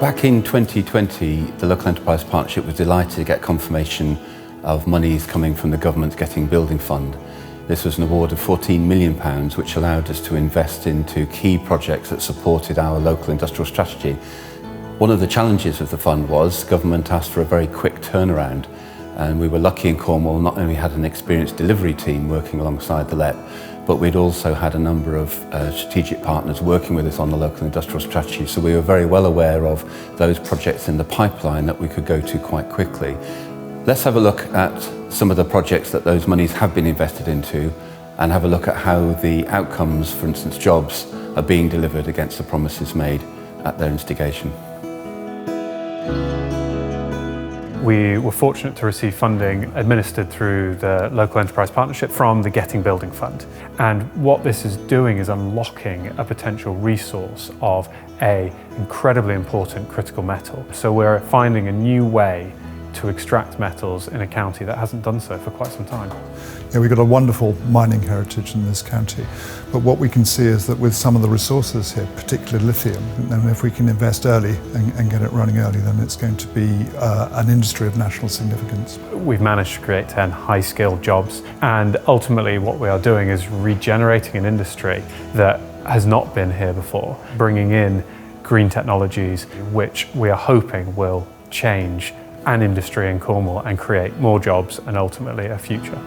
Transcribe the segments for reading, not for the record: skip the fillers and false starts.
Back in 2020, the Local Enterprise Partnership was delighted to get confirmation of monies coming from the government's Getting Building Fund. This was an award of £14 million, which allowed us to invest into key projects that supported our local industrial strategy. One of the challenges of the fund was government asked for a very quick turnaround, and we were lucky in Cornwall. Not only had an experienced delivery team working alongside the LEP, but we'd also had a number of strategic partners working with us on the local industrial strategy, so we were very well aware of those projects in the pipeline that we could go to quite quickly. Let's have a look at some of the projects that those monies have been invested into and have a look at how the outcomes, for instance jobs, are being delivered against the promises made at their instigation. We were fortunate to receive funding administered through the Local Enterprise Partnership from the Getting Building Fund. And what this is doing is unlocking a potential resource of an incredibly important critical metal. So we're finding a new way to extract metals in a county that hasn't done so for quite some time. Yeah, we've got a wonderful mining heritage in this county, but what we can see is that with some of the resources here, particularly lithium, and if we can invest early and get it running early, then it's going to be an industry of national significance. We've managed to create 10 high-skilled jobs, and ultimately what we are doing is regenerating an industry that has not been here before, bringing in green technologies which we are hoping will change an industry in Cornwall and create more jobs and ultimately a future.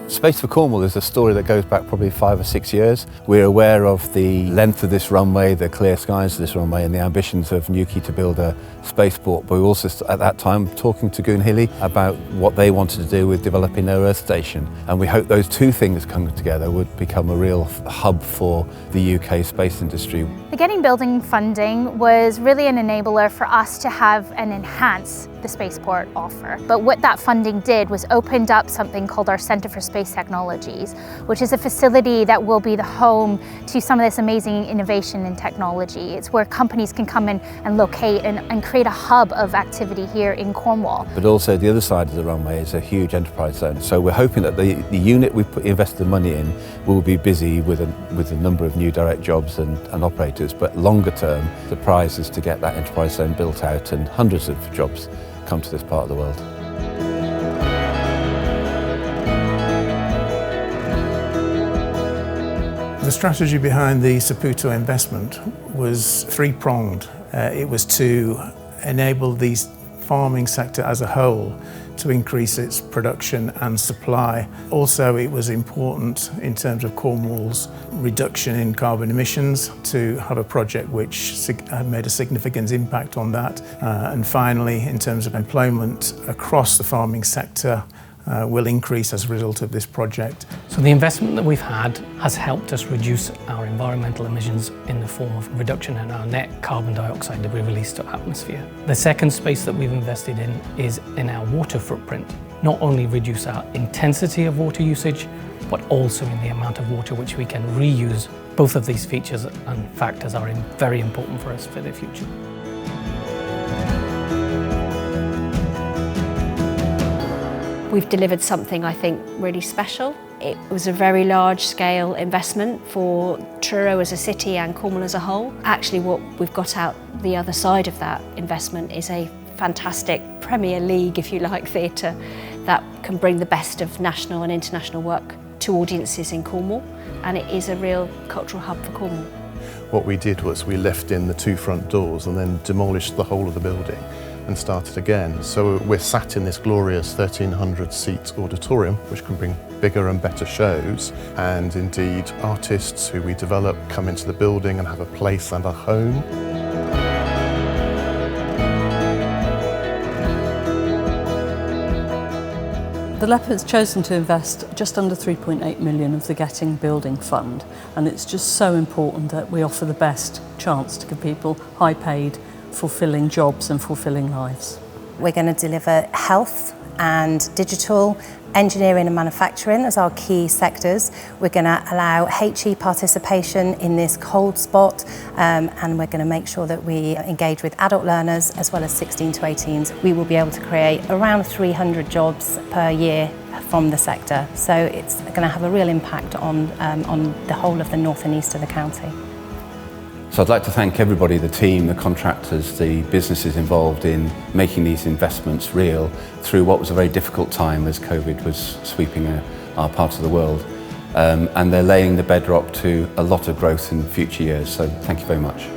Space for Cornwall is a story that goes back probably 5 or 6 years. We're aware of the length of this runway, the clear skies of this runway, and the ambitions of Newquay to build a spaceport. But we also, at that time, talking to Goonhilly about what they wanted to do with developing their Earth station. And we hope those two things coming together would become a real hub for the UK space industry. The Getting Building funding was really an enabler for us to have and enhance the Spaceport offer. But what that funding did was opened up something called our Centre for Space Technologies, which is a facility that will be the home to some of this amazing innovation and technology. It's where companies can come in and locate and create a hub of activity here in Cornwall. But also the other side of the runway is a huge enterprise zone. So we're hoping that the unit we've invested the money in will be busy with a number of new direct jobs and operators. But longer term, the prize is to get that enterprise zone built out and hundreds of jobs come to this part of the world. The strategy behind the SAPUTO investment was three-pronged. It was to enable the farming sector as a whole to increase its production and supply. Also, it was important in terms of Cornwall's reduction in carbon emissions to have a project which had made a significant impact on that. And finally, in terms of employment across the farming sector, will increase as a result of this project. So the investment that we've had has helped us reduce our environmental emissions in the form of reduction in our net carbon dioxide that we release to atmosphere. The second space that we've invested in is in our water footprint. Not only reduce our intensity of water usage, but also in the amount of water which we can reuse. Both of these features and factors are very important for us for the future. We've delivered something, I think, really special. It was a very large-scale investment for Truro as a city and Cornwall as a whole. Actually, what we've got out the other side of that investment is a fantastic Premier League, if you like, theatre that can bring the best of national and international work to audiences in Cornwall, and it is a real cultural hub for Cornwall. What we did was we left in the two front doors and then demolished the whole of the building and started again. So we're sat in this glorious 1,300 seat auditorium, which can bring bigger and better shows. And indeed, artists who we develop come into the building and have a place and a home. The LEP has chosen to invest just under 3.8 million of the Getting Building Fund, and it's just so important that we offer the best chance to give people high paid, fulfilling jobs and fulfilling lives. We're going to deliver health and digital engineering and manufacturing as our key sectors. We're going to allow HE participation in this cold spot, and we're going to make sure that we engage with adult learners as well as 16 to 18s. We will be able to create around 300 jobs per year from the sector, so it's going to have a real impact on the whole of the north and east of the county. So I'd like to thank everybody, the team, the contractors, the businesses involved in making these investments real through what was a very difficult time as COVID was sweeping our part of the world. And they're laying the bedrock to a lot of growth in future years, so thank you very much.